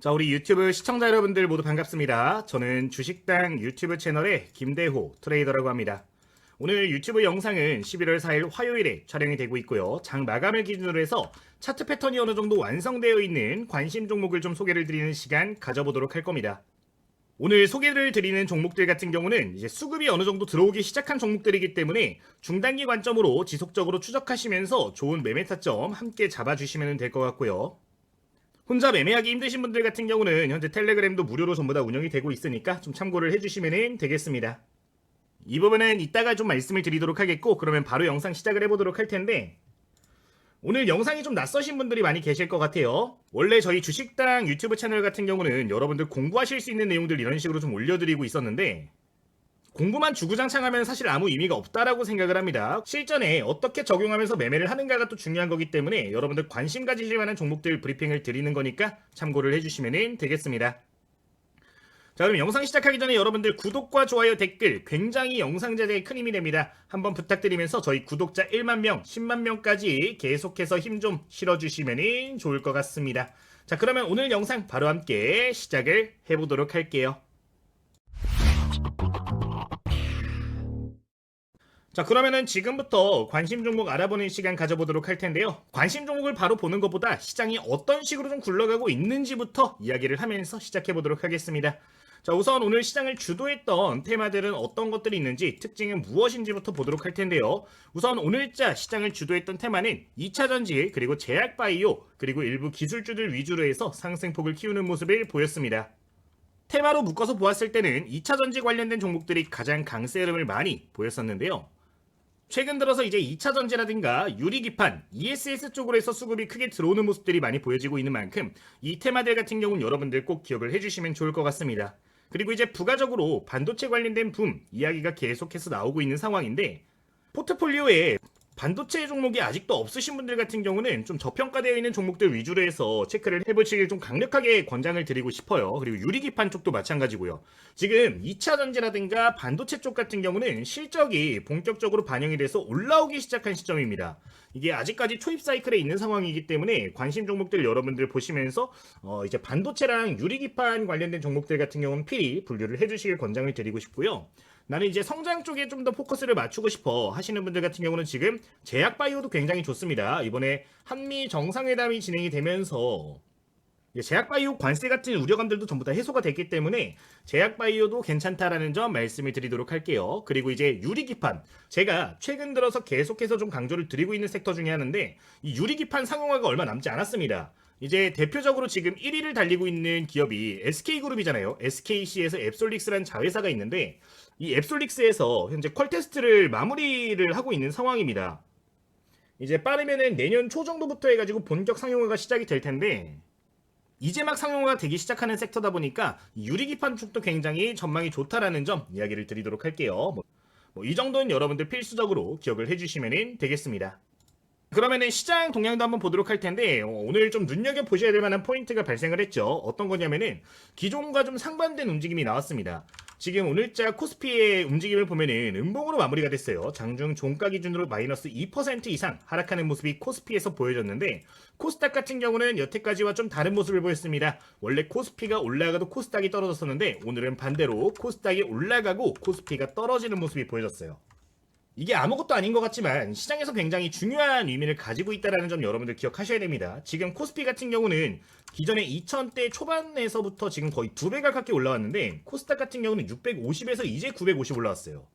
자, 우리 유튜브 시청자 여러분들 모두 반갑습니다. 저는 주식당 유튜브 채널의 김대호 트레이더라고 합니다. 오늘 유튜브 영상은 11월 4일 화요일에 촬영이 되고 있고요. 장 마감을 기준으로 해서 차트 패턴이 어느 정도 완성되어 있는 관심 종목을 좀 소개를 드리는 시간 가져보도록 할 겁니다. 오늘 소개를 드리는 종목들 같은 경우는 이제 수급이 어느 정도 들어오기 시작한 종목들이기 때문에 중단기 관점으로 지속적으로 추적하시면서 좋은 매매 타점 함께 잡아주시면 될 것 같고요. 혼자 매매하기 힘드신 분들 같은 경우는 현재 텔레그램도 무료로 전부 다 운영이 되고 있으니까 좀 참고를 해주시면 되겠습니다. 이 부분은 이따가 좀 말씀을 드리도록 하겠고, 그러면 바로 영상 시작을 해보도록 할 텐데, 오늘 영상이 좀 낯서신 분들이 많이 계실 것 같아요. 원래 저희 주식당 유튜브 채널 같은 경우는 여러분들 공부하실 수 있는 내용들 이런 식으로 좀 올려드리고 있었는데, 공부만 주구장창하면 사실 아무 의미가 없다라고 생각을 합니다. 실전에 어떻게 적용하면서 매매를 하는가가 또 중요한 거기 때문에 여러분들 관심 가지실 만한 종목들 브리핑을 드리는 거니까 참고를 해주시면 되겠습니다. 자, 그럼 영상 시작하기 전에 여러분들 구독과 좋아요, 댓글 굉장히 영상 제작에 큰 힘이 됩니다. 한번 부탁드리면서 저희 구독자 1만 명, 10만 명까지 계속해서 힘 좀 실어주시면 좋을 것 같습니다. 자, 그러면 오늘 영상 바로 함께 시작을 해보도록 할게요. 자, 그러면은 지금부터 관심 종목 알아보는 시간 가져보도록 할 텐데요. 관심 종목을 바로 보는 것보다 시장이 어떤 식으로 좀 굴러가고 있는지부터 이야기를 하면서 시작해 보도록 하겠습니다. 자, 우선 오늘 시장을 주도했던 테마들은 어떤 것들이 있는지, 특징은 무엇인지부터 보도록 할 텐데요. 우선 오늘자 시장을 주도했던 테마는 2차전지, 그리고 제약바이오, 그리고 일부 기술주들 위주로 해서 상승폭을 키우는 모습을 보였습니다. 테마로 묶어서 보았을 때는 2차전지 관련된 종목들이 가장 강세 흐름을 많이 보였었는데요. 최근 들어서 이제 2차 전지라든가 유리기판, ESS 쪽으로 해서 수급이 크게 들어오는 모습들이 많이 보여지고 있는 만큼 이 테마들 같은 경우는 여러분들 꼭 기억을 해주시면 좋을 것 같습니다. 그리고 이제 부가적으로 반도체 관련된 붐 이야기가 계속해서 나오고 있는 상황인데, 포트폴리오에 반도체 종목이 아직도 없으신 분들 같은 경우는 좀 저평가되어 있는 종목들 위주로 해서 체크를 해보시길 좀 강력하게 권장을 드리고 싶어요. 그리고 유리기판 쪽도 마찬가지고요. 지금 2차 전지라든가 반도체 쪽 같은 경우는 실적이 본격적으로 반영이 돼서 올라오기 시작한 시점입니다. 이게 아직까지 초입 사이클에 있는 상황이기 때문에 관심 종목들 여러분들 보시면서 이제 반도체랑 유리기판 관련된 종목들 같은 경우는 필히 분류를 해주시길 권장을 드리고 싶고요. 나는 이제 성장 쪽에 좀 더 포커스를 맞추고 싶어 하시는 분들 같은 경우는 지금 제약바이오도 굉장히 좋습니다. 이번에 한미 정상회담이 진행이 되면서 제약바이오 관세 같은 우려감들도 전부 다 해소가 됐기 때문에 제약바이오도 괜찮다라는 점 말씀을 드리도록 할게요. 그리고 이제 유리기판, 제가 최근 들어서 계속해서 좀 강조를 드리고 있는 섹터 중에 하나인데, 이 유리기판 상용화가 얼마 남지 않았습니다. 이제 대표적으로 지금 1위를 달리고 있는 기업이 SK그룹이잖아요. SKC에서 앱솔릭스라는 자회사가 있는데, 이 앱솔릭스에서 현재 퀄 테스트를 마무리를 하고 있는 상황입니다. 이제 빠르면은 내년 초 정도부터 해가지고 본격 상용화가 시작이 될 텐데, 이제 막 상용화가 되기 시작하는 섹터다 보니까 유리기판 쪽도 굉장히 전망이 좋다라는 점 이야기를 드리도록 할게요. 이 정도는 여러분들 필수적으로 기억을 해주시면 되겠습니다. 그러면은 시장 동향도 한번 보도록 할 텐데, 오늘 좀 눈여겨보셔야 될 만한 포인트가 발생을 했죠. 어떤 거냐면은 기존과 좀 상반된 움직임이 나왔습니다. 지금 오늘자 코스피의 움직임을 보면은 음봉으로 마무리가 됐어요. 장중 종가 기준으로 마이너스 2% 이상 하락하는 모습이 코스피에서 보여졌는데, 코스닥 같은 경우는 여태까지와 좀 다른 모습을 보였습니다. 원래 코스피가 올라가도 코스닥이 떨어졌었는데, 오늘은 반대로 코스닥이 올라가고 코스피가 떨어지는 모습이 보여졌어요. 이게 아무것도 아닌 것 같지만 시장에서 굉장히 중요한 의미를 가지고 있다는 점 여러분들 기억하셔야 됩니다. 지금 코스피 같은 경우는 기존에 2000대 초반에서부터 지금 거의 2배 가깝게 올라왔는데, 코스닥 같은 경우는 650에서 이제 950 올라왔어요.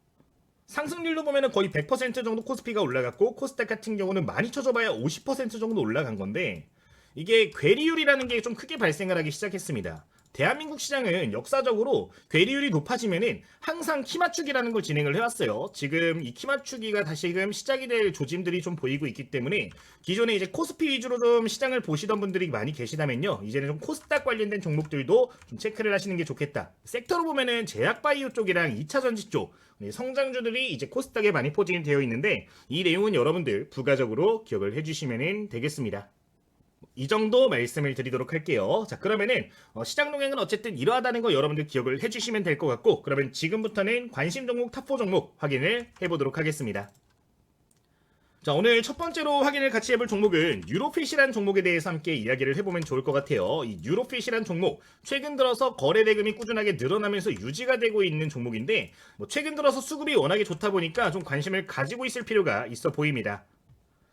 상승률로 보면 거의 100% 정도 코스피가 올라갔고, 코스닥 같은 경우는 많이 쳐줘봐야 50% 정도 올라간 건데, 이게 괴리율이라는 게 좀 크게 발생을 하기 시작했습니다. 대한민국 시장은 역사적으로 괴리율이 높아지면은 항상 키맞추기라는 걸 진행을 해왔어요. 지금 이 키맞추기가 다시금 시작이 될 조짐들이 좀 보이고 있기 때문에, 기존에 이제 코스피 위주로 좀 시장을 보시던 분들이 많이 계시다면요, 이제는 좀 코스닥 관련된 종목들도 좀 체크를 하시는 게 좋겠다. 섹터로 보면은 제약바이오 쪽이랑 2차전지 쪽 성장주들이 이제 코스닥에 많이 포진이 되어 있는데, 이 내용은 여러분들 부가적으로 기억을 해주시면 되겠습니다. 이 정도 말씀을 드리도록 할게요. 자, 그러면은 시장 동향은 어쨌든 이러하다는 거 여러분들 기억을 해주시면 될 것 같고, 그러면 지금부터는 관심 종목 탑4 종목 확인을 해보도록 하겠습니다. 자, 오늘 첫 번째로 확인을 같이 해볼 종목은 유로핏이란 종목에 대해서 함께 이야기를 해보면 좋을 것 같아요. 이 유로핏이란 종목, 최근 들어서 거래 대금이 꾸준하게 늘어나면서 유지가 되고 있는 종목인데 최근 들어서 수급이 워낙에 좋다 보니까 좀 관심을 가지고 있을 필요가 있어 보입니다.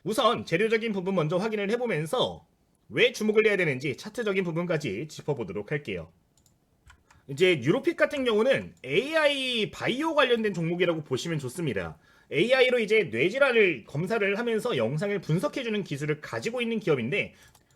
우선 재료적인 부분 먼저 확인을 해보면서 왜 주목을 해야 되는지 차트적인 부분까지 짚어보도록 할게요. 이제 유로핏 같은 경우는 AI 바이오 관련된 종목이라고 보시면 좋습니다. AI로 이제 뇌질환을 검사를 하면서 영상을 분석해주는 기술을 가지고 있는 기업인데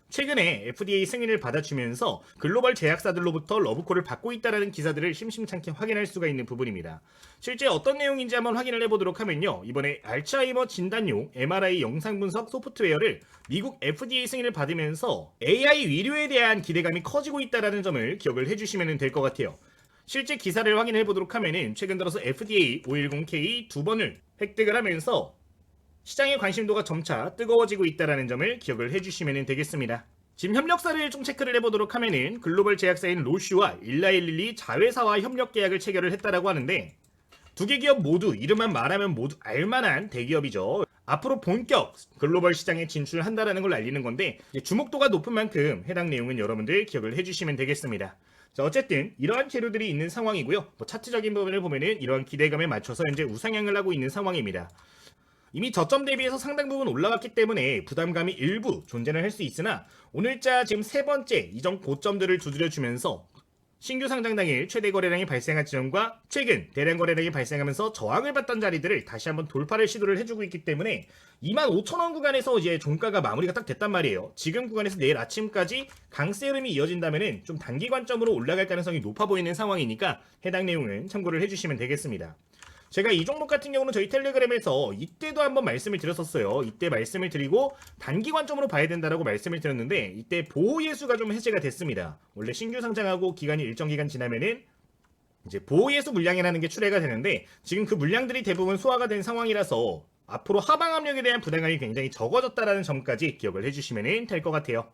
최근에 FDA 승인을 받아주면서 글로벌 제약사들로부터 러브콜을 받고 있다는 기사들을 심심찮게 확인할 수가 있는 부분입니다. 실제 어떤 내용인지 한번 확인을 해보도록 하면요. 이번에 알츠하이머 진단용 MRI 영상 분석 소프트웨어를 미국 FDA 승인을 받으면서 AI 의료에 대한 기대감이 커지고 있다는 점을 기억을 해주시면 될 것 같아요. 실제 기사를 확인해 보도록 하면은 최근 들어서 FDA 510K 두 번을 획득을 하면서 시장의 관심도가 점차 뜨거워지고 있다는 점을 기억을 해주시면 되겠습니다. 지금 협력사를 좀 체크를 해보도록 하면은 글로벌 제약사인 로슈와 일라일릴리 자회사와 협력 계약을 체결을 했다라고 하는데 두 개 기업 모두 이름만 말하면 모두 알만한 대기업이죠. 앞으로 본격 글로벌 시장에 진출한다라는 걸 알리는 건데 주목도가 높은 만큼 해당 내용은 여러분들 기억을 해주시면 되겠습니다. 자, 어쨌든 이러한 재료들이 있는 상황이고요. 차트적인 부분을 보면은 이러한 기대감에 맞춰서 현재 우상향을 하고 있는 상황입니다. 이미 저점 대비해서 상당 부분 올라갔기 때문에 부담감이 일부 존재는 할 수 있으나 오늘자 지금 세 번째 이전 고점들을 두드려주면서 신규 상장 당일 최대 거래량이 발생한 지점과 최근 대량 거래량이 발생하면서 저항을 받던 자리들을 다시 한번 돌파를 시도를 해주고 있기 때문에 25,000원 구간에서 이제 종가가 마무리가 딱 됐단 말이에요. 지금 구간에서 내일 아침까지 강세 흐름이 이어진다면은 좀 단기 관점으로 올라갈 가능성이 높아 보이는 상황이니까 해당 내용은 참고를 해주시면 되겠습니다. 제가 이 종목 같은 경우는 저희 텔레그램에서 이때도 한번 말씀을 드렸었어요. 이때 말씀을 드리고 단기 관점으로 봐야 된다라고 말씀을 드렸는데 이때 보호 예수가 좀 해제가 됐습니다. 원래 신규 상장하고 기간이 일정 기간 지나면은 이제 보호 예수 물량이라는 게 출회가 되는데 지금 그 물량들이 대부분 소화가 된 상황이라서 앞으로 하방 압력에 대한 부담감이 굉장히 적어졌다라는 점까지 기억을 해주시면 될 것 같아요.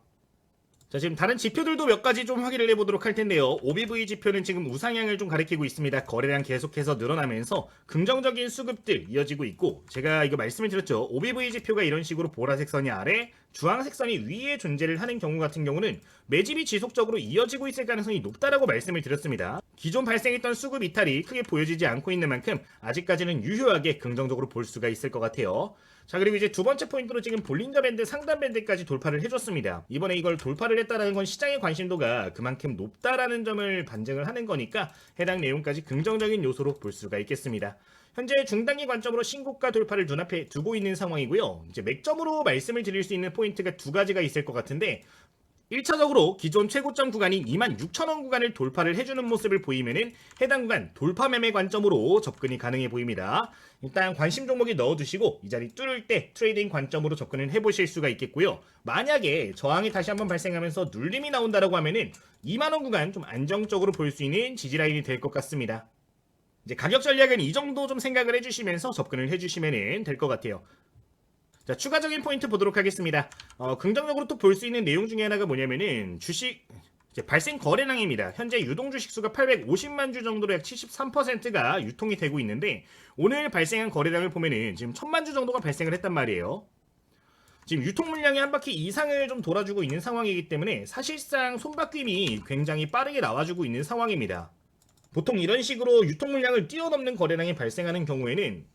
자, 지금 다른 지표들도 몇 가지 좀 확인을 해보도록 할 텐데요. OBV 지표는 지금 우상향을 좀 가리키고 있습니다. 거래량 계속해서 늘어나면서 긍정적인 수급들 이어지고 있고 제가 이거 말씀을 드렸죠. OBV 지표가 이런 식으로 보라색 선이 아래 주황색 선이 위에 존재를 하는 경우 같은 경우는 매집이 지속적으로 이어지고 있을 가능성이 높다라고 말씀을 드렸습니다. 기존 발생했던 수급 이탈이 크게 보여지지 않고 있는 만큼 아직까지는 유효하게 긍정적으로 볼 수가 있을 것 같아요. 자, 그리고 이제 두 번째 포인트로 지금 볼린저 밴드 상단 밴드까지 돌파를 해줬습니다. 이번에 이걸 돌파를 했다라는 건 시장의 관심도가 그만큼 높다라는 점을 반증을 하는 거니까 해당 내용까지 긍정적인 요소로 볼 수가 있겠습니다. 현재 중단기 관점으로 신고가 돌파를 눈앞에 두고 있는 상황이고요. 이제 맥점으로 말씀을 드릴 수 있는 포인트가 두 가지가 있을 것 같은데 1차적으로 기존 최고점 구간인 26,000원 구간을 돌파를 해주는 모습을 보이면은 해당 구간 돌파 매매 관점으로 접근이 가능해 보입니다. 일단 관심 종목에 넣어두시고 이 자리 뚫을 때 트레이딩 관점으로 접근을 해보실 수가 있겠고요. 만약에 저항이 다시 한번 발생하면서 눌림이 나온다라고 하면은 2만원 구간 좀 안정적으로 볼 수 있는 지지라인이 될 것 같습니다. 이제 가격 전략은 이 정도 좀 생각을 해주시면서 접근을 해주시면 될 것 같아요. 자, 추가적인 포인트 보도록 하겠습니다. 긍정적으로 또 볼 수 있는 내용 중에 하나가 뭐냐면은 주식 발생 거래량입니다. 현재 유동 주식 수가 850만 주 정도로 약 73%가 유통이 되고 있는데 오늘 발생한 거래량을 보면은 지금 1000만 주 정도가 발생을 했단 말이에요. 지금 유통 물량이 한 바퀴 이상을 좀 돌아주고 있는 상황이기 때문에 사실상 손바뀜이 굉장히 빠르게 나와주고 있는 상황입니다. 보통 이런 식으로 유통 물량을 뛰어넘는 거래량이 발생하는 경우에는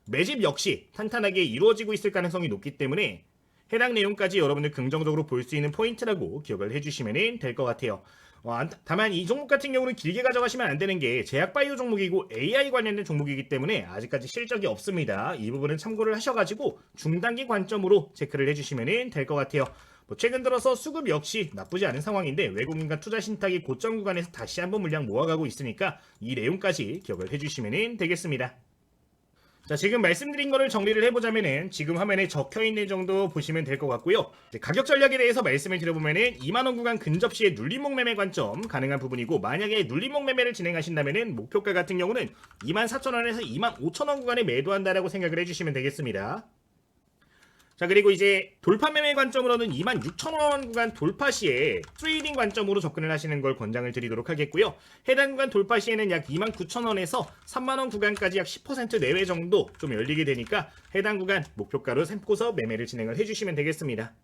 매집 역시 탄탄하게 이루어지고 있을 가능성이 높기 때문에 해당 내용까지 여러분들 긍정적으로 볼 수 있는 포인트라고 기억을 해주시면 될 것 같아요. 다만 이 종목 같은 경우는 길게 가져가시면 안 되는 게 제약바이오 종목이고 AI 관련된 종목이기 때문에 아직까지 실적이 없습니다. 이 부분은 참고를 하셔가지고 중단기 관점으로 체크를 해주시면 될 것 같아요. 최근 들어서 수급 역시 나쁘지 않은 상황인데 외국인과 투자 신탁이 고점 구간에서 다시 한번 물량 모아가고 있으니까 이 내용까지 기억을 해주시면 되겠습니다. 자, 지금 말씀드린 거를 정리를 해보자면은 지금 화면에 적혀있는 정도 보시면 될 것 같고요. 가격 전략에 대해서 말씀을 드려보면은 2만원 구간 근접 시에 눌림목 매매 관점 가능한 부분이고 만약에 눌림목 매매를 진행하신다면은 목표가 같은 경우는 24,000원에서 25,000원 구간에 매도한다라고 생각을 해주시면 되겠습니다. 자, 그리고 이제 돌파 매매 관점으로는 26,000원 구간 돌파 시에 트레이딩 관점으로 접근을 하시는 걸 권장을 드리도록 하겠고요. 해당 구간 돌파 시에는 약 29,000원에서 3만원 구간까지 약 10% 내외 정도 좀 열리게 되니까 해당 구간 목표가로 삼고서 매매를 진행을 해주시면 되겠습니다.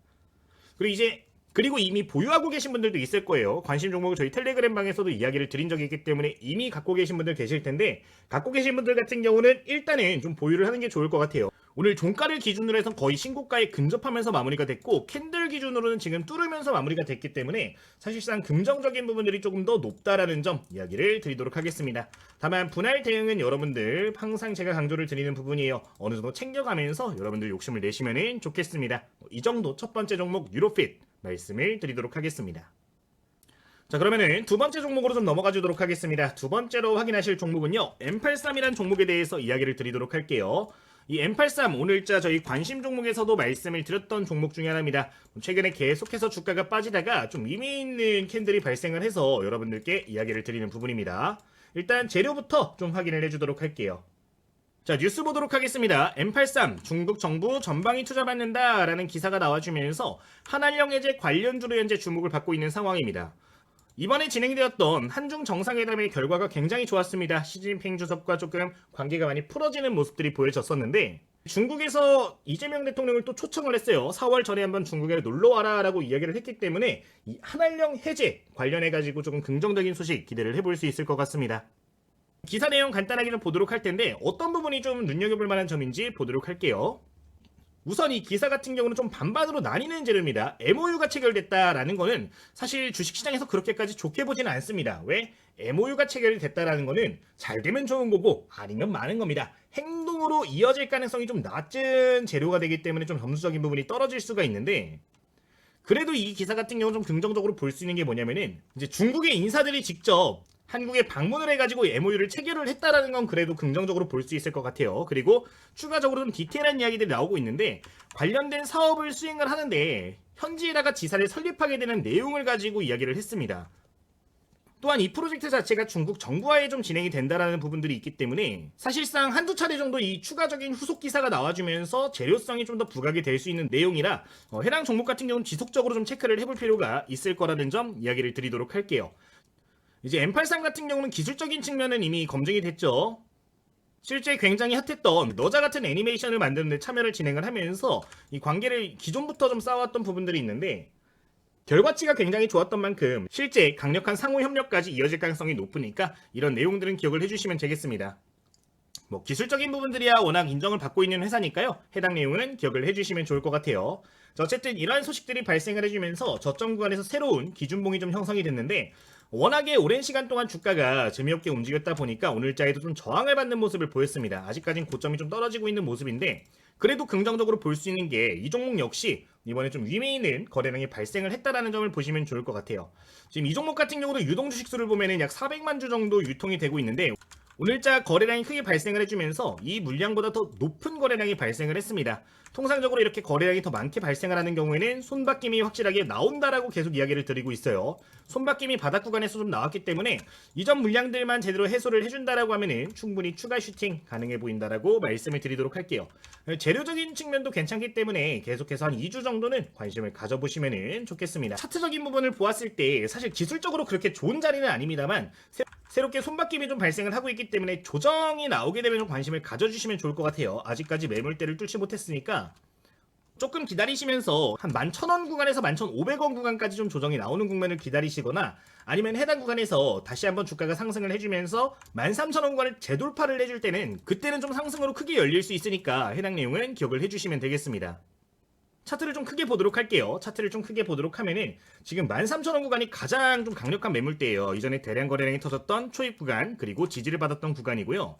그리고 이미 보유하고 계신 분들도 있을 거예요. 관심 종목을 저희 텔레그램 방에서도 이야기를 드린 적이 있기 때문에 이미 갖고 계신 분들 계실 텐데, 갖고 계신 분들 같은 경우는 일단은 좀 보유를 하는 게 좋을 것 같아요. 오늘 종가를 기준으로 해서 거의 신고가에 근접하면서 마무리가 됐고, 캔들 기준으로는 지금 뚫으면서 마무리가 됐기 때문에 사실상 긍정적인 부분들이 조금 더 높다라는 점 이야기를 드리도록 하겠습니다. 다만 분할 대응은 여러분들 항상 제가 강조를 드리는 부분이에요. 어느 정도 챙겨가면서 여러분들 욕심을 내시면 좋겠습니다. 이 정도 첫 번째 종목 유로핏 말씀을 드리도록 하겠습니다. 자, 그러면은 두 번째 종목으로 좀 넘어가 주도록 하겠습니다. 두 번째로 확인하실 종목은요, M83이라는 종목에 대해서 이야기를 드리도록 할게요. 이 M83 오늘자 저희 관심 종목에서도 말씀을 드렸던 종목 중에 하나입니다. 최근에 계속해서 주가가 빠지다가 좀 의미 있는 캔들이 발생을 해서 여러분들께 이야기를 드리는 부분입니다. 일단 재료부터 좀 확인을 해주도록 할게요. 자, 뉴스 보도록 하겠습니다. M83 중국 정부 전방위 투자받는다 라는 기사가 나와주면서 한한령 해제 관련주로 현재 주목을 받고 있는 상황입니다. 이번에 진행되었던 한중 정상회담의 결과가 굉장히 좋았습니다. 시진핑 주석과 조금 관계가 많이 풀어지는 모습들이 보여졌었는데, 중국에서 이재명 대통령을 또 초청을 했어요. 4월 전에 한번 중국에 놀러와라 라고 이야기를 했기 때문에 이 한한령 해제 관련해가지고 조금 긍정적인 소식 기대를 해볼 수 있을 것 같습니다. 기사 내용 간단하게 좀 보도록 할 텐데 어떤 부분이 좀 눈여겨볼 만한 점인지 보도록 할게요. 우선 이 기사 같은 경우는 좀 반반으로 나뉘는 재료입니다. MOU가 체결됐다라는 거는 사실 주식시장에서 그렇게까지 좋게 보지는 않습니다. 왜? MOU가 체결이 됐다라는 거는 잘 되면 좋은 거고 아니면 많은 겁니다. 행동으로 이어질 가능성이 좀 낮은 재료가 되기 때문에 좀 점수적인 부분이 떨어질 수가 있는데, 그래도 이 기사 같은 경우는 좀 긍정적으로 볼 수 있는 게 뭐냐면은 이제 중국의 인사들이 직접 한국에 방문을 해가지고 MOU를 체결을 했다라는 건 그래도 긍정적으로 볼 수 있을 것 같아요. 그리고 추가적으로 좀 디테일한 이야기들이 나오고 있는데, 관련된 사업을 수행을 하는데 현지에다가 지사를 설립하게 되는 내용을 가지고 이야기를 했습니다. 또한 이 프로젝트 자체가 중국 정부와에 좀 진행이 된다라는 부분들이 있기 때문에 사실상 한두 차례 정도 이 추가적인 후속 기사가 나와주면서 재료성이 좀 더 부각이 될 수 있는 내용이라 해당 종목 같은 경우는 지속적으로 좀 체크를 해볼 필요가 있을 거라는 점 이야기를 드리도록 할게요. 이제 M83 같은 경우는 기술적인 측면은 이미 검증이 됐죠. 실제 굉장히 핫했던 너자 같은 애니메이션을 만드는 데 참여를 진행을 하면서 이 관계를 기존부터 좀 쌓아왔던 부분들이 있는데, 결과치가 굉장히 좋았던 만큼 실제 강력한 상호 협력까지 이어질 가능성이 높으니까 이런 내용들은 기억을 해주시면 되겠습니다. 기술적인 부분들이야 워낙 인정을 받고 있는 회사니까요. 해당 내용은 기억을 해주시면 좋을 것 같아요. 자, 어쨌든 이러한 소식들이 발생을 해주면서 저점 구간에서 새로운 기준봉이 좀 형성이 됐는데, 워낙에 오랜 시간 동안 주가가 재미없게 움직였다 보니까 오늘자에도 좀 저항을 받는 모습을 보였습니다. 아직까지는 고점이 좀 떨어지고 있는 모습인데, 그래도 긍정적으로 볼 수 있는 게 이 종목 역시 이번에 좀 위에 있는 거래량이 발생을 했다라는 점을 보시면 좋을 것 같아요. 지금 이 종목 같은 경우도 유동 주식 수를 보면은 약 400만 주 정도 유통이 되고 있는데, 오늘자 거래량이 크게 발생을 해주면서 이 물량보다 더 높은 거래량이 발생을 했습니다. 통상적으로 이렇게 거래량이 더 많게 발생을 하는 경우에는 손바뀜이 확실하게 나온다라고 계속 이야기를 드리고 있어요. 손바뀜이 바닥 구간에서 좀 나왔기 때문에 이전 물량들만 제대로 해소를 해준다라고 하면은 충분히 추가 슈팅 가능해 보인다라고 말씀을 드리도록 할게요. 재료적인 측면도 괜찮기 때문에 계속해서 한 2주 정도는 관심을 가져보시면 좋겠습니다. 차트적인 부분을 보았을 때 사실 기술적으로 그렇게 좋은 자리는 아닙니다만 새롭게 손바뀜이 좀 발생을 하고 있기 때문에 조정이 나오게 되면 좀 관심을 가져주시면 좋을 것 같아요. 아직까지 매물대를 뚫지 못했으니까 조금 기다리시면서 한 11,000원 구간에서 11,500원 구간까지 좀 조정이 나오는 국면을 기다리시거나, 아니면 해당 구간에서 다시 한번 주가가 상승을 해주면서 13,000원 구간을 재돌파를 해줄 때는 그때는 좀 상승으로 크게 열릴 수 있으니까 해당 내용은 기억을 해주시면 되겠습니다. 차트를 좀 크게 보도록 할게요. 차트를 좀 크게 보도록 하면은 지금 13,000원 구간이 가장 좀 강력한 매물대예요. 이전에 대량 거래량이 터졌던 초입 구간, 그리고 지지를 받았던 구간이고요.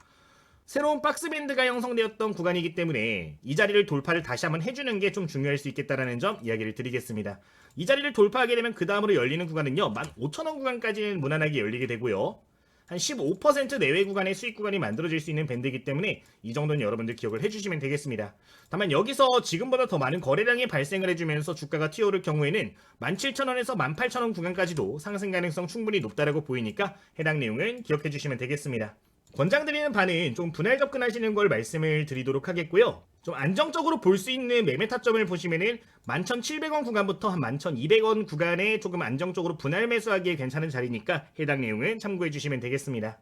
새로운 박스밴드가 형성되었던 구간이기 때문에 이 자리를 돌파를 다시 한번 해주는 게 좀 중요할 수 있겠다라는 점 이야기를 드리겠습니다. 이 자리를 돌파하게 되면 그 다음으로 열리는 구간은요, 15,000원 구간까지는 무난하게 열리게 되고요. 한 15% 내외 구간의 수익 구간이 만들어질 수 있는 밴드이기 때문에 이 정도는 여러분들 기억을 해주시면 되겠습니다. 다만 여기서 지금보다 더 많은 거래량이 발생을 해주면서 주가가 튀어오를 경우에는 17,000원에서 18,000원 구간까지도 상승 가능성 충분히 높다라고 보이니까 해당 내용은 기억해 주시면 되겠습니다. 권장드리는 바는 좀 분할 접근하시는 걸 말씀을 드리도록 하겠고요. 좀 안정적으로 볼 수 있는 매매 타점을 보시면은 11,700원 구간부터 한 11,200원 구간에 조금 안정적으로 분할 매수하기에 괜찮은 자리니까 해당 내용은 참고해 주시면 되겠습니다.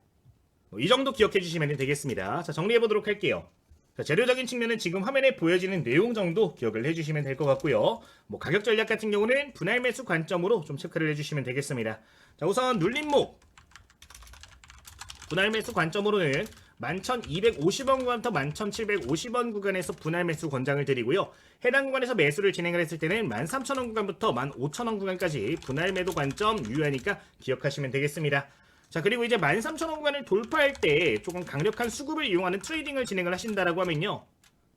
이 정도 기억해 주시면 되겠습니다. 자, 정리해 보도록 할게요. 자, 재료적인 측면은 지금 화면에 보여지는 내용 정도 기억을 해주시면 될 것 같고요. 가격 전략 같은 경우는 분할 매수 관점으로 좀 체크를 해주시면 되겠습니다. 자, 우선 눌림목 분할 매수 관점으로는 11,250원 구간부터 11,750원 구간에서 분할 매수 권장을 드리고요. 해당 구간에서 매수를 진행을 했을 때는 13,000원 구간부터 15,000원 구간까지 분할 매도 관점 유효하니까 기억하시면 되겠습니다. 자, 그리고 이제 13,000원 구간을 돌파할 때 조금 강력한 수급을 이용하는 트레이딩을 진행을 하신다라고 하면요,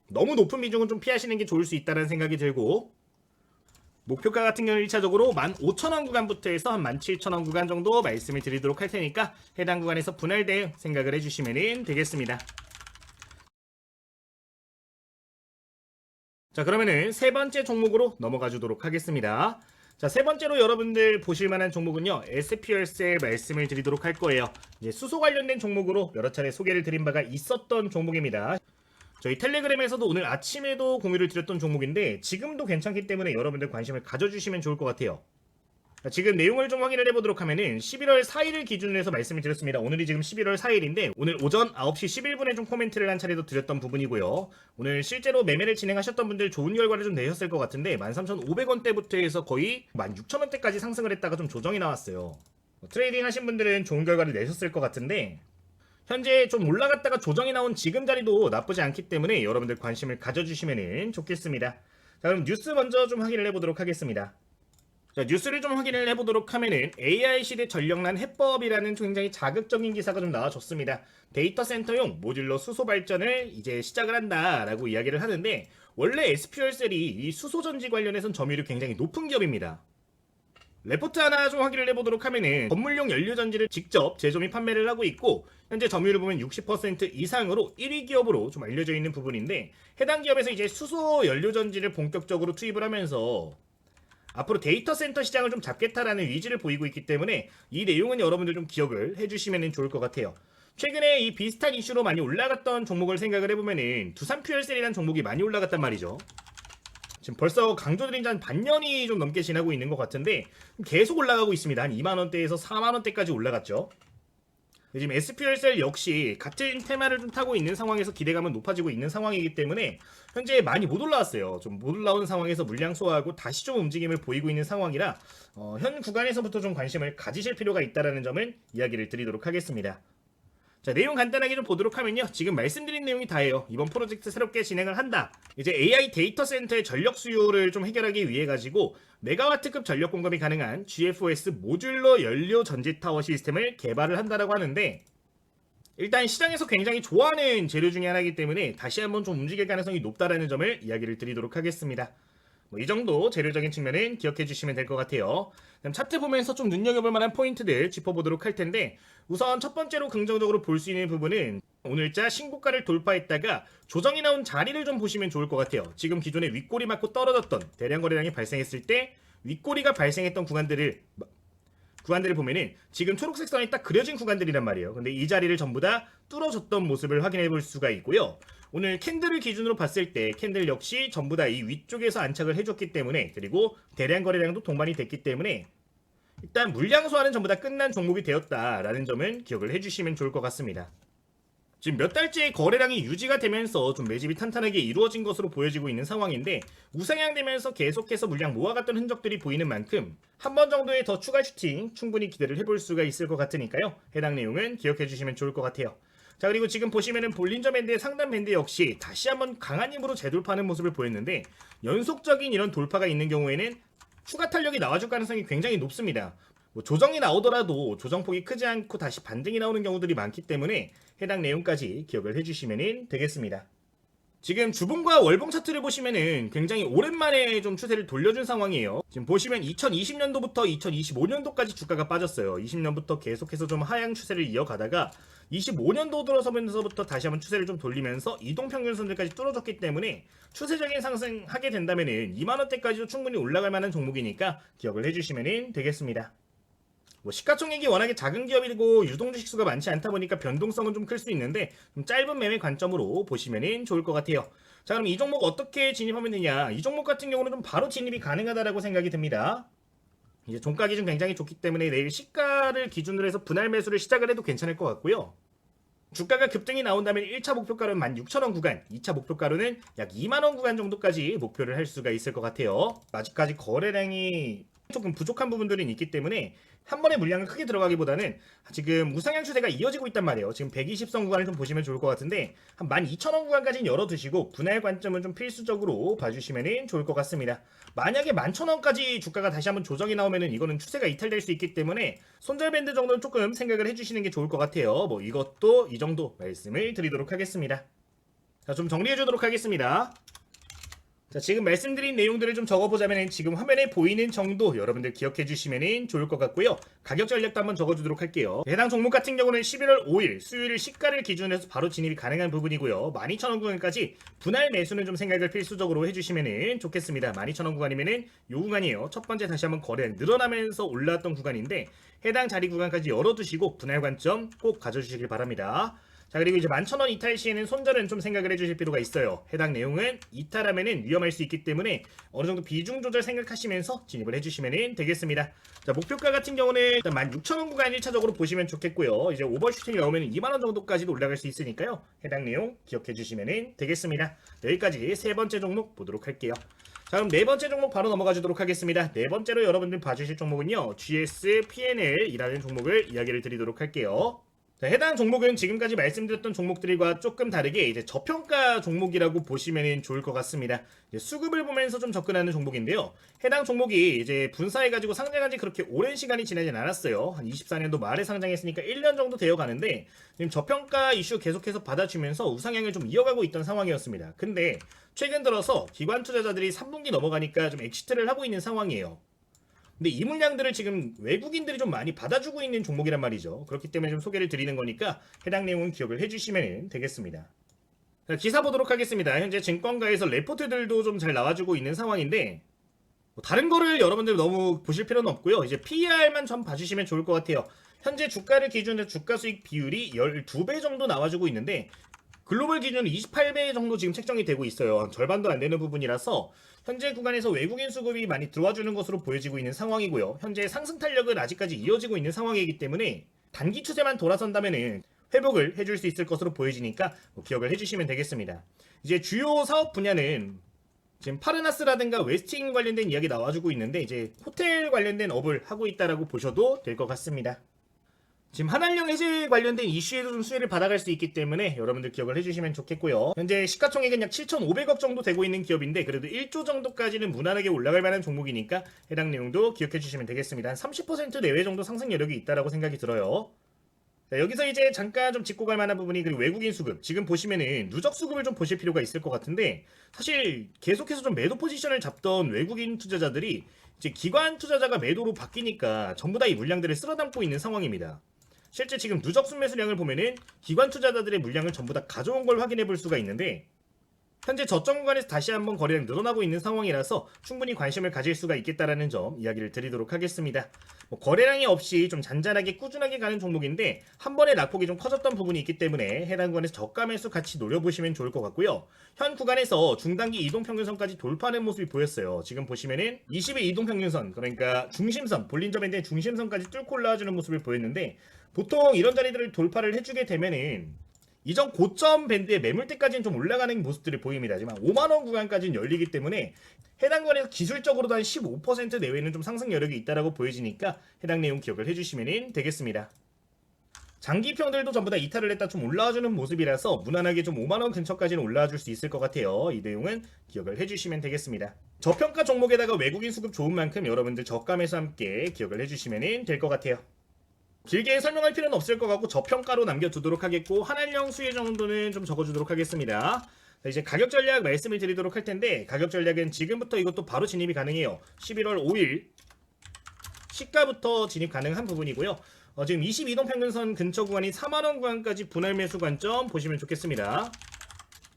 너무 높은 비중은 좀 피하시는 게 좋을 수 있다는 생각이 들고, 목표가 같은 경우는 1차적으로 15,000원 구간부터 해서 한 17,000원 구간 정도 말씀을 드리도록 할 테니까 해당 구간에서 분할 대응 생각을 해주시면 되겠습니다. 자, 그러면은 세 번째 종목으로 넘어가 주도록 하겠습니다. 자, 세 번째로 여러분들 보실 만한 종목은요, SPLC에 말씀을 드리도록 할 거예요. 이제 수소 관련된 종목으로 여러 차례 소개를 드린 바가 있었던 종목입니다. 저희 텔레그램에서도 오늘 아침에도 공유를 드렸던 종목인데 지금도 괜찮기 때문에 여러분들 관심을 가져주시면 좋을 것 같아요. 자, 지금 내용을 좀 확인을 해보도록 하면은 11월 4일을 기준으로 해서 말씀을 드렸습니다. 오늘이 지금 11월 4일인데 오늘 오전 9시 11분에 좀 코멘트를 한 차례도 드렸던 부분이고요. 오늘 실제로 매매를 진행하셨던 분들 좋은 결과를 좀 내셨을 것 같은데 13,500원대부터 해서 거의 16,000원대까지 상승을 했다가 좀 조정이 나왔어요. 트레이딩 하신 분들은 좋은 결과를 내셨을 것 같은데 현재 좀 올라갔다가 조정이 나온 지금 자리도 나쁘지 않기 때문에 여러분들 관심을 가져주시면 좋겠습니다. 자, 그럼 뉴스 먼저 좀 확인을 해보도록 하겠습니다. 자, 뉴스를 좀 확인을 해보도록 하면은 AI 시대 전력난 해법이라는 굉장히 자극적인 기사가 좀 나와줬습니다. 데이터 센터용 모듈러 수소 발전을 이제 시작을 한다라고 이야기를 하는데 원래 SPLCell이 이 수소 전지 관련해선 점유율이 굉장히 높은 기업입니다. 레포트 하나 좀 확인을 해보도록 하면은 건물용 연료전지를 직접 제조 및 판매를 하고 있고 현재 점유율을 보면 60% 이상으로 1위 기업으로 좀 알려져 있는 부분인데 해당 기업에서 이제 수소 연료전지를 본격적으로 투입을 하면서 앞으로 데이터 센터 시장을 좀 잡겠다라는 의지를 보이고 있기 때문에 이 내용은 여러분들 좀 기억을 해주시면 좋을 것 같아요. 최근에 이 비슷한 이슈로 많이 올라갔던 종목을 생각을 해보면은 두산퓨얼셀이라는 종목이 많이 올라갔단 말이죠. 지금 벌써 강조드린 지 한 반년이 좀 넘게 지나고 있는 것 같은데 계속 올라가고 있습니다. 한 2만원대에서 4만원대까지 올라갔죠. 지금 SPLCell 역시 같은 테마를 좀 타고 있는 상황에서 기대감은 높아지고 있는 상황이기 때문에 현재 많이 못 올라왔어요. 좀 못 올라오는 상황에서 물량 소화하고 다시 좀 움직임을 보이고 있는 상황이라 현 구간에서부터 좀 관심을 가지실 필요가 있다는 점을 이야기를 드리도록 하겠습니다. 자, 내용 간단하게 좀 보도록 하면요, 지금 말씀드린 내용이 다예요. 이번 프로젝트 새롭게 진행을 한다. 이제 AI 데이터 센터의 전력 수요를 좀 해결하기 위해 가지고 메가와트급 전력 공급이 가능한 GFOS 모듈러 연료 전지 타워 시스템을 개발을 한다라고 하는데 일단 시장에서 굉장히 좋아하는 재료 중에 하나이기 때문에 다시 한번 좀 움직일 가능성이 높다라는 점을 이야기를 드리도록 하겠습니다. 이 정도 재료적인 측면은 기억해 주시면 될 것 같아요. 그럼 차트 보면서 좀 눈여겨볼 만한 포인트들 짚어보도록 할 텐데 우선 첫 번째로 긍정적으로 볼 수 있는 부분은 오늘자 신고가를 돌파했다가 조정이 나온 자리를 좀 보시면 좋을 것 같아요. 지금 기존에 윗꼬리 맞고 떨어졌던 대량 거래량이 발생했을 때 윗꼬리가 발생했던 구간들을 보면은 지금 초록색 선이 딱 그려진 구간들이란 말이에요. 근데 이 자리를 전부 다 뚫어줬던 모습을 확인해 볼 수가 있고요. 오늘 캔들을 기준으로 봤을 때 캔들 역시 전부 다 이 위쪽에서 안착을 해줬기 때문에 그리고 대량 거래량도 동반이 됐기 때문에 일단 물량 소화는 전부 다 끝난 종목이 되었다라는 점은 기억을 해주시면 좋을 것 같습니다. 지금 몇 달째 거래량이 유지가 되면서 좀 매집이 탄탄하게 이루어진 것으로 보여지고 있는 상황인데 우상향되면서 계속해서 물량 모아갔던 흔적들이 보이는 만큼 한 번 정도의 더 추가 슈팅 충분히 기대를 해볼 수가 있을 것 같으니까요. 해당 내용은 기억해 주시면 좋을 것 같아요. 자, 그리고 지금 보시면은 볼린저 밴드의 상단 밴드 역시 다시 한번 강한 힘으로 재돌파하는 모습을 보였는데 연속적인 이런 돌파가 있는 경우에는 추가 탄력이 나와줄 가능성이 굉장히 높습니다. 조정이 나오더라도 조정폭이 크지 않고 다시 반등이 나오는 경우들이 많기 때문에 해당 내용까지 기억을 해주시면 되겠습니다. 지금 주봉과 월봉 차트를 보시면은 굉장히 오랜만에 좀 추세를 돌려준 상황이에요. 지금 보시면 2020년도부터 2025년도까지 주가가 빠졌어요. 20년부터 계속해서 좀 하향 추세를 이어가다가 25년도 들어서면서부터 다시 한번 추세를 좀 돌리면서 이동평균선들까지 뚫어줬기 때문에 추세적인 상승하게 된다면은 2만원대까지도 충분히 올라갈 만한 종목이니까 기억을 해주시면 되겠습니다. 뭐 시가총액이 워낙에 작은 기업이고 유동주식 수가 많지 않다 보니까 변동성은 좀 클 수 있는데 좀 짧은 매매 관점으로 보시면 좋을 것 같아요. 자, 그럼 이 종목 어떻게 진입하면 되냐? 이 종목 같은 경우는 좀 바로 진입이 가능하다라고 생각이 듭니다. 이제 종가 기준 굉장히 좋기 때문에 내일 시가를 기준으로 해서 분할 매수를 시작을 해도 괜찮을 것 같고요. 주가가 급등이 나온다면 1차 목표가로는 16,000원 구간, 2차 목표가로는 약 2만원 구간 정도까지 목표를 할 수가 있을 것 같아요. 아직까지 거래량이 조금 부족한 부분들이 있기 때문에 한 번에 물량을 크게 들어가기보다는 지금 우상향 추세가 이어지고 있단 말이에요. 지금 120선 구간을 좀 보시면 좋을 것 같은데 한 12,000원 구간까지는 열어두시고 분할 관점은 좀 필수적으로 봐주시면 좋을 것 같습니다. 만약에 11,000원까지 주가가 다시 한번 조정이 나오면은 이거는 추세가 이탈될 수 있기 때문에 손절밴드 정도는 조금 생각을 해주시는 게 좋을 것 같아요. 뭐 이것도 이 정도 말씀을 드리도록 하겠습니다. 자, 좀 정리해 주도록 하겠습니다. 자, 지금 말씀드린 내용들을 좀 적어보자면 지금 화면에 보이는 정도 여러분들 기억해 주시면 좋을 것 같고요. 가격 전략도 한번 적어주도록 할게요. 해당 종목 같은 경우는 11월 5일 수요일 시가를 기준으로 해서 바로 진입이 가능한 부분이고요. 12,000원 구간까지 분할 매수는 좀 생각을 필수적으로 해주시면 좋겠습니다. 12,000원 구간이면은 요 구간이에요. 첫 번째 다시 한번 거래 늘어나면서 올라왔던 구간인데 해당 자리 구간까지 열어두시고 분할 관점 꼭 가져주시길 바랍니다. 자, 그리고 이제 11,000원 이탈 시에는 손절은 좀 생각을 해주실 필요가 있어요. 해당 내용은 이탈하면은 위험할 수 있기 때문에 어느 정도 비중 조절 생각하시면서 진입을 해주시면 되겠습니다. 자, 목표가 같은 경우는 일단 16,000원 구간 1차적으로 보시면 좋겠고요. 이제 오버슈팅이 나오면 2만원 정도까지도 올라갈 수 있으니까요. 해당 내용 기억해 주시면 되겠습니다. 여기까지 세 번째 종목 보도록 할게요. 자, 그럼 네 번째 종목 바로 넘어가 주도록 하겠습니다. 네 번째로 여러분들 봐주실 종목은요, GS P&L이라는 종목을 이야기를 드리도록 할게요. 자, 해당 종목은 지금까지 말씀드렸던 종목들과 조금 다르게 이제 저평가 종목이라고 보시면 좋을 것 같습니다. 이제 수급을 보면서 좀 접근하는 종목인데요. 해당 종목이 이제 분사해가지고 상장한 지 그렇게 오랜 시간이 지나진 않았어요. 한 24년도 말에 상장했으니까 1년 정도 되어 가는데 지금 저평가 이슈 계속해서 받아주면서 우상향을 좀 이어가고 있던 상황이었습니다. 근데 최근 들어서 기관 투자자들이 3분기 넘어가니까 좀 엑시트를 하고 있는 상황이에요. 근데 이 물량들을 지금 외국인들이 좀 많이 받아주고 있는 종목이란 말이죠. 그렇기 때문에 좀 소개를 드리는 거니까 해당 내용은 기억을 해주시면 되겠습니다. 자, 기사 보도록 하겠습니다. 현재 증권가에서 레포트들도 좀 잘 나와주고 있는 상황인데 뭐 다른 거를 여러분들 너무 보실 필요는 없고요. 이제 PER만 좀 봐주시면 좋을 것 같아요. 현재 주가를 기준으로 주가 수익 비율이 12배 정도 나와주고 있는데 글로벌 기준으로 28배 정도 지금 책정이 되고 있어요. 절반도 안 되는 부분이라서 현재 구간에서 외국인 수급이 많이 들어와주는 것으로 보여지고 있는 상황이고요. 현재 상승 탄력은 아직까지 이어지고 있는 상황이기 때문에 단기 추세만 돌아선다면은 회복을 해줄 수 있을 것으로 보여지니까 기억을 해주시면 되겠습니다. 이제 주요 사업 분야는 지금 파르나스라든가 웨스팅 관련된 이야기 나와주고 있는데 이제 호텔 관련된 업을 하고 있다라고 보셔도 될 것 같습니다. 지금 한한령 해제 관련된 이슈에도 좀 수혜를 받아갈 수 있기 때문에 여러분들 기억을 해주시면 좋겠고요. 현재 시가총액은 약 7,500억 정도 되고 있는 기업인데 그래도 1조 정도까지는 무난하게 올라갈 만한 종목이니까 해당 내용도 기억해 주시면 되겠습니다. 한 30% 내외 정도 상승 여력이 있다라고 생각이 들어요. 자, 여기서 이제 잠깐 좀 짚고 갈 만한 부분이 그리고 외국인 수급. 지금 보시면은 누적 수급을 좀 보실 필요가 있을 것 같은데 사실 계속해서 좀 매도 포지션을 잡던 외국인 투자자들이 이제 기관 투자자가 매도로 바뀌니까 전부 다 이 물량들을 쓸어담고 있는 상황입니다. 실제 지금 누적 순매수량을 보면은 기관 투자자들의 물량을 전부 다 가져온 걸 확인해 볼 수가 있는데 현재 저점 구간에서 다시 한번 거래량 늘어나고 있는 상황이라서 충분히 관심을 가질 수가 있겠다라는 점 이야기를 드리도록 하겠습니다. 거래량이 없이 좀 잔잔하게 꾸준하게 가는 종목인데 한 번에 낙폭이 좀 커졌던 부분이 있기 때문에 해당 구간에서 저가 매수 같이 노려보시면 좋을 것 같고요. 현 구간에서 중단기 이동평균선까지 돌파하는 모습이 보였어요. 지금 보시면은 20의 이동평균선 그러니까 중심선 볼린저 밴드의 중심선까지 뚫고 올라와주는 모습을 보였는데 보통 이런 자리들을 돌파를 해주게 되면은 이전 고점 밴드의 매물대까지는 좀 올라가는 모습들이 보입니다. 하지만 5만원 구간까지는 열리기 때문에 해당 구간에서 기술적으로도 한 15% 내외는 좀 상승 여력이 있다라고 보여지니까 해당 내용 기억을 해주시면 되겠습니다. 장기평들도 전부 다 이탈을 했다 좀 올라와주는 모습이라서 무난하게 좀 5만원 근처까지는 올라와줄 수 있을 것 같아요. 이 내용은 기억을 해주시면 되겠습니다. 저평가 종목에다가 외국인 수급 좋은 만큼 여러분들 저감에서 함께 기억을 해주시면 될 것 같아요. 길게 설명할 필요는 없을 것 같고 저평가로 남겨두도록 하겠고 한한령 수혜 정도는 좀 적어주도록 하겠습니다. 자, 이제 가격 전략 말씀을 드리도록 할 텐데 가격 전략은 지금부터 이것도 바로 진입이 가능해요. 11월 5일 시가부터 진입 가능한 부분이고요. 지금 22동 평균선 근처 구간이 4만원 구간까지 분할 매수 관점 보시면 좋겠습니다.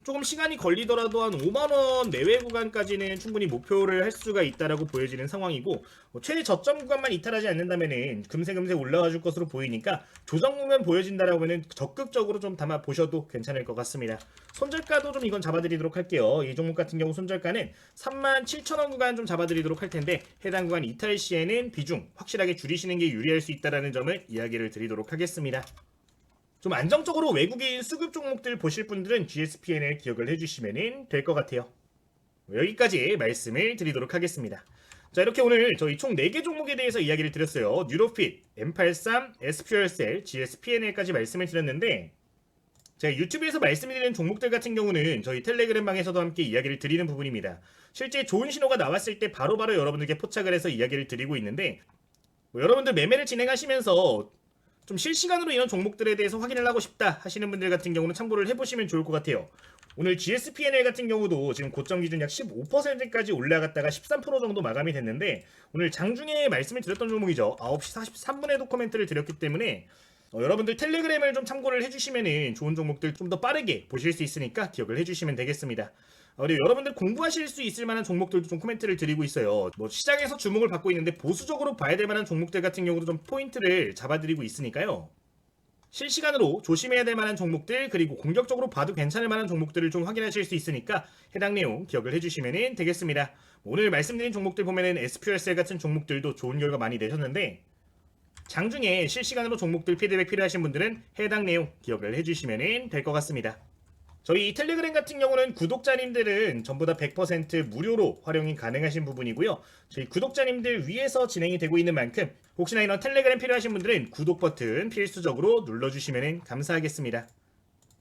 조금 시간이 걸리더라도 한 5만원 내외 구간까지는 충분히 목표를 할 수가 있다라고 보여지는 상황이고, 최대 저점 구간만 이탈하지 않는다면은 금세 올라가 줄 것으로 보이니까 조정국면 보여진다라고는 적극적으로 좀 담아 보셔도 괜찮을 것 같습니다. 손절가도 좀 이건 잡아드리도록 할게요. 이 종목 같은 경우 손절가는 37,000원 구간 좀 잡아드리도록 할 텐데, 해당 구간 이탈 시에는 비중 확실하게 줄이시는 게 유리할 수 있다라는 점을 이야기를 드리도록 하겠습니다. 좀 안정적으로 외국인 수급 종목들 보실 분들은 GSPN을 기억을 해주시면 될 것 같아요. 여기까지 말씀을 드리도록 하겠습니다. 자, 이렇게 오늘 저희 총 4개 종목에 대해서 이야기를 드렸어요. 뉴로핏, M83, SPL셀, GSPNL까지 말씀을 드렸는데, 제가 유튜브에서 말씀드리는 종목들 같은 경우는 저희 텔레그램 방에서도 함께 이야기를 드리는 부분입니다. 실제 좋은 신호가 나왔을 때 바로바로 여러분들께 포착을 해서 이야기를 드리고 있는데, 여러분들 매매를 진행하시면서 좀 실시간으로 이런 종목들에 대해서 확인을 하고 싶다 하시는 분들 같은 경우는 참고를 해보시면 좋을 것 같아요. 오늘 GSPNL 같은 경우도 지금 고점 기준 약 15%까지 올라갔다가 13% 정도 마감이 됐는데, 오늘 장중에 말씀을 드렸던 종목이죠. 9시 43분에도 코멘트를 드렸기 때문에 여러분들 텔레그램을 좀 참고를 해주시면 좋은 종목들 좀 더 빠르게 보실 수 있으니까 기억을 해주시면 되겠습니다. 그리고 여러분들 공부하실 수 있을 만한 종목들도 좀 코멘트를 드리고 있어요. 뭐 시장에서 주목을 받고 있는데 보수적으로 봐야 될 만한 종목들 같은 경우도 좀 포인트를 잡아드리고 있으니까요. 실시간으로 조심해야 될 만한 종목들, 그리고 공격적으로 봐도 괜찮을 만한 종목들을 좀 확인하실 수 있으니까 해당 내용 기억을 해주시면 되겠습니다. 오늘 말씀드린 종목들 보면은 SPL셀 같은 종목들도 좋은 결과 많이 내셨는데, 장중에 실시간으로 종목들 피드백 필요하신 분들은 해당 내용 기억을 해주시면 될 것 같습니다. 저희 텔레그램 같은 경우는 구독자님들은 전부 다 100% 무료로 활용이 가능하신 부분이고요. 저희 구독자님들 위해서 진행이 되고 있는 만큼 혹시나 이런 텔레그램 필요하신 분들은 구독 버튼 필수적으로 눌러주시면 감사하겠습니다.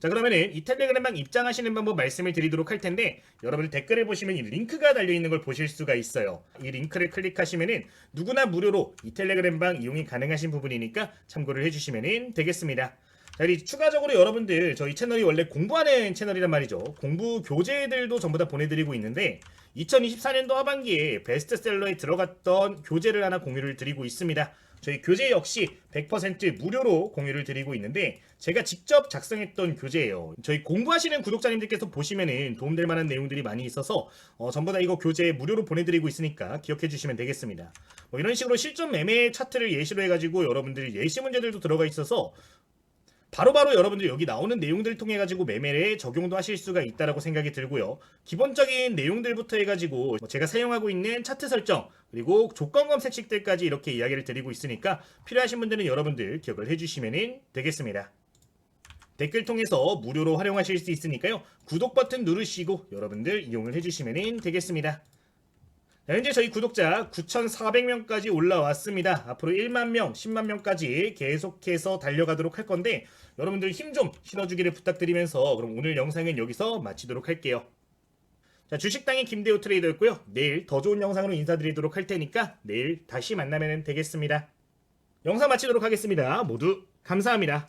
자, 그러면은 이 텔레그램방 입장하시는 방법 말씀을 드리도록 할 텐데, 여러분들 댓글에 보시면 이 링크가 달려있는 걸 보실 수가 있어요. 이 링크를 클릭하시면은 누구나 무료로 이 텔레그램방 이용이 가능하신 부분이니까 참고를 해주시면 되겠습니다. 자, 추가적으로 여러분들 저희 채널이 원래 공부하는 채널이란 말이죠. 공부 교재들도 전부 다 보내드리고 있는데, 2024년도 하반기에 베스트셀러에 들어갔던 교재를 하나 공유를 드리고 있습니다. 저희 교재 역시 100% 무료로 공유를 드리고 있는데, 제가 직접 작성했던 교재예요. 저희 공부하시는 구독자님들께서 보시면은 도움될 만한 내용들이 많이 있어서 전부 다 이거 교재 무료로 보내드리고 있으니까 기억해 주시면 되겠습니다. 뭐 이런 식으로 실전 매매 차트를 예시로 해가지고 여러분들이 예시 문제들도 들어가 있어서 바로바로 여러분들 여기 나오는 내용들을 통해 가지고 매매에 적용도 하실 수가 있다라고 생각이 들고요. 기본적인 내용들부터 해가지고 제가 사용하고 있는 차트 설정, 그리고 조건 검색식들까지 이렇게 이야기를 드리고 있으니까 필요하신 분들은 여러분들 기억을 해주시면 되겠습니다. 댓글 통해서 무료로 활용하실 수 있으니까요. 구독 버튼 누르시고 여러분들 이용을 해주시면 되겠습니다. 자, 현재 저희 구독자 9,400명까지 올라왔습니다. 앞으로 1만 명, 10만 명까지 계속해서 달려가도록 할 건데, 여러분들 힘 좀 실어주기를 부탁드리면서 그럼 오늘 영상은 여기서 마치도록 할게요. 자, 주식당의 김대호 트레이더였고요. 내일 더 좋은 영상으로 인사드리도록 할 테니까 내일 다시 만나면 되겠습니다. 영상 마치도록 하겠습니다. 모두 감사합니다.